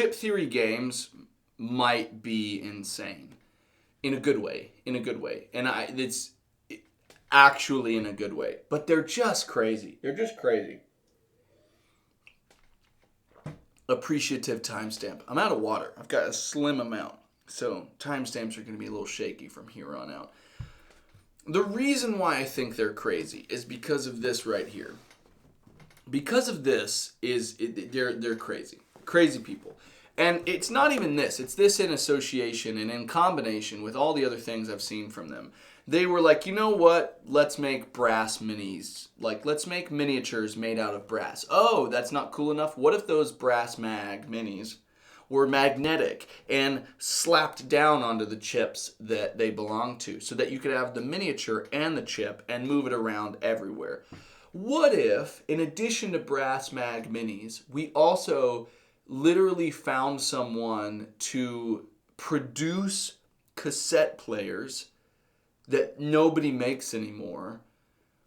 chip theory games might be insane. In a good way. And it's actually in a good way. But they're just crazy. Appreciative timestamp. I'm out of water. I've got a slim amount. So timestamps are going to be a little shaky from here on out. The reason why I think they're crazy is because of this right here. Because of this they're crazy. Crazy people. And it's not even this. It's this in association and in combination with all the other things I've seen from them. They were like, you know what? Let's make brass minis. Like, let's make miniatures made out of brass. Oh, that's not cool enough? What if those brass mag minis were magnetic and slapped down onto the chips that they belong to so that you could have the miniature and the chip and move it around everywhere? What if, in addition to brass mag minis, we also literally found someone to produce cassette players that nobody makes anymore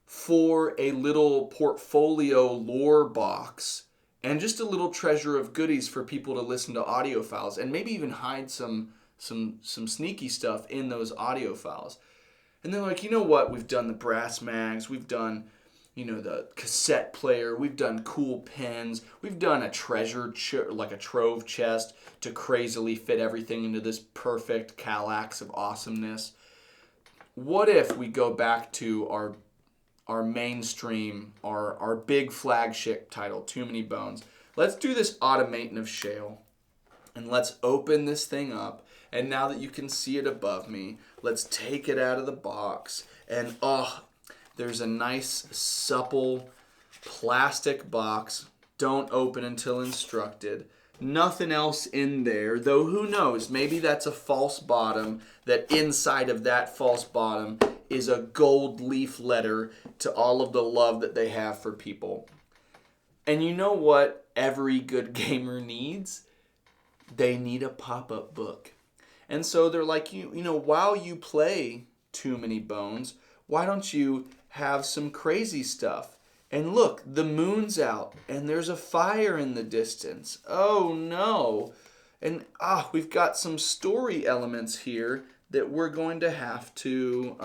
for a little portfolio lore box and just a little treasure of goodies for people to listen to audio files and maybe even hide some sneaky stuff in those audio files. And they're like, you know what? We've done the brass mags. We've done, the cassette player. We've done cool pens. We've done a treasure, like a trove chest to crazily fit everything into this perfect Kallax of awesomeness. What if we go back to our mainstream, our big flagship title, Too Many Bones? Let's do this Automaton of Shale, and let's open this thing up. And now that you can see it above me, let's take it out of the box. And there's a nice, supple plastic box. Don't open until instructed. Nothing else in there, though who knows, maybe that's a false bottom, that inside of that false bottom is a gold leaf letter to all of the love that they have for people. And you know what every good gamer needs? They need a pop-up book. And so they're like, while you play Too Many Bones, why don't you have some crazy stuff? And look, the moon's out, and there's a fire in the distance. Oh, no. And, we've got some story elements here that we're going to have to,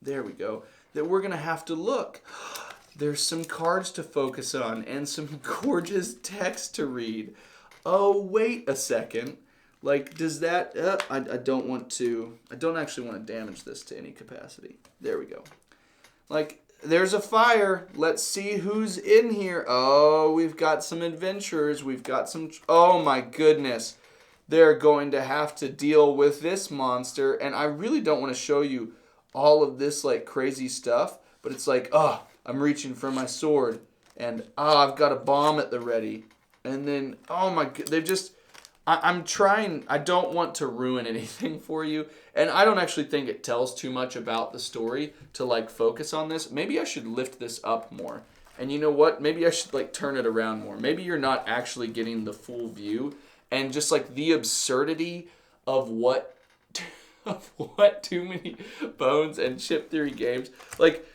there we go, that we're going to have to look. There's some cards to focus on and some gorgeous text to read. Oh, wait a second. Like, does that, I don't actually want to damage this to any capacity. There we go. Like, there's a fire. Let's see who's in here. Oh, we've got some adventurers. We've got some... Oh, my goodness. They're going to have to deal with this monster. And I really don't want to show you all of this, like, crazy stuff. But it's like, I'm reaching for my sword. And, I've got a bomb at the ready. And then, oh, my... They've just... I'm trying... I don't want to ruin anything for you. And I don't actually think it tells too much about the story to, like, focus on this. Maybe I should lift this up more. And you know what? Maybe I should, like, turn it around more. Maybe you're not actually getting the full view. And just, like, the absurdity of what Too Many Bones and Chip Theory games. Like,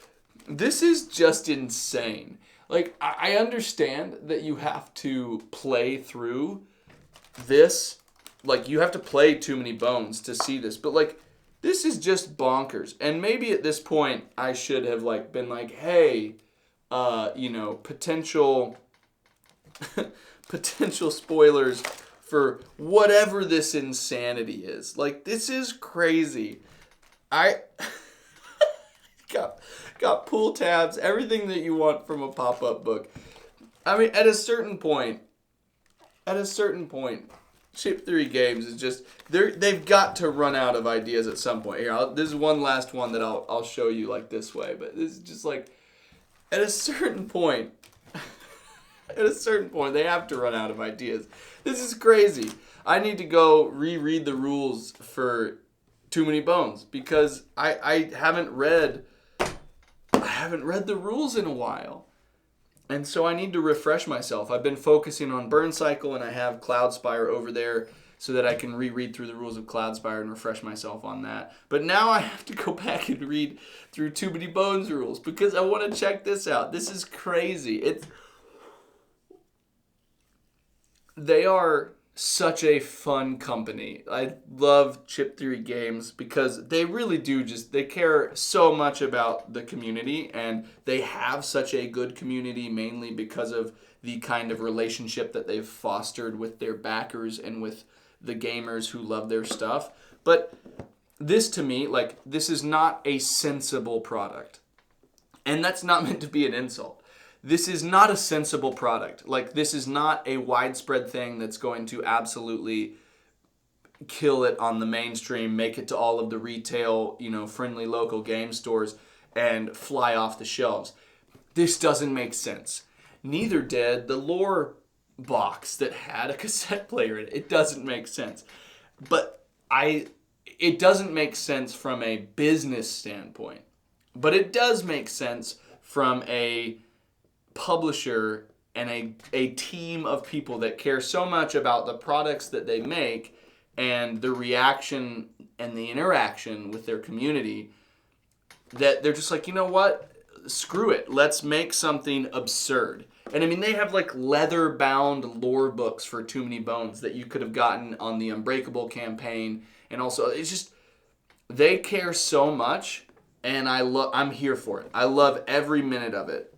this is just insane. Like, I understand that you have to play through this. Like, you have to play Too Many Bones to see this. But, like, this is just bonkers. And maybe at this point, I should have, like, been like, hey, potential spoilers for whatever this insanity is. Like, this is crazy. I got pull tabs, everything that you want from a pop-up book. I mean, at a certain point, Chip Theory Games is just, they've got to run out of ideas at some point. Here, this is one last one that I'll show you, like, this way. But this is just like, at a certain point, they have to run out of ideas. This is crazy. I need to go reread the rules for Too Many Bones because I haven't read the rules in a while. And so I need to refresh myself. I've been focusing on Burn Cycle, and I have Cloudspire over there so that I can reread through the rules of Cloudspire and refresh myself on that. But now I have to go back and read through Too Many Bones rules because I want to check this out. This is crazy. They are such a fun company. I love Chip Theory Games because they really do they care so much about the community, and they have such a good community mainly because of the kind of relationship that they've fostered with their backers and with the gamers who love their stuff. But this to me, like, this is not a sensible product. And that's not meant to be an insult. This is not a sensible product. Like, this is not a widespread thing that's going to absolutely kill it on the mainstream, make it to all of the retail, friendly local game stores, and fly off the shelves. This doesn't make sense. Neither did the lore box that had a cassette player in it. It doesn't make sense. But it doesn't make sense from a business standpoint. But it does make sense from a publisher and a team of people that care so much about the products that they make and the reaction and the interaction with their community that they're just like, you know what? Screw it. Let's make something absurd. And I mean, they have like leather-bound lore books for Too Many Bones that you could have gotten on the Unbreakable campaign. And also, it's just, they care so much, and I'm here for it. I love every minute of it.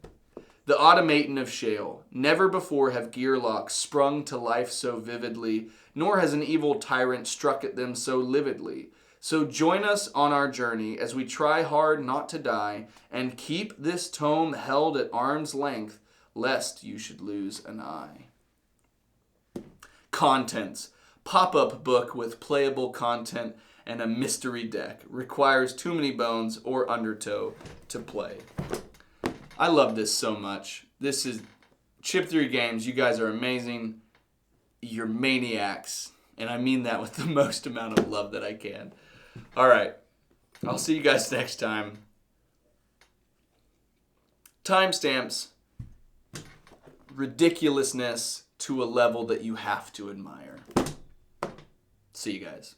The Automaton of Shale. Never before have gearlocks sprung to life so vividly, nor has an evil tyrant struck at them so lividly. So join us on our journey as we try hard not to die and keep this tome held at arm's length, lest you should lose an eye. Contents. Pop-up book with playable content and a mystery deck. Requires Too Many Bones or Undertow to play. I love this so much. This is Chip Theory Games. You guys are amazing. You're maniacs. And I mean that with the most amount of love that I can. All right. I'll see you guys next time. Timestamps. Ridiculousness to a level that you have to admire. See you guys.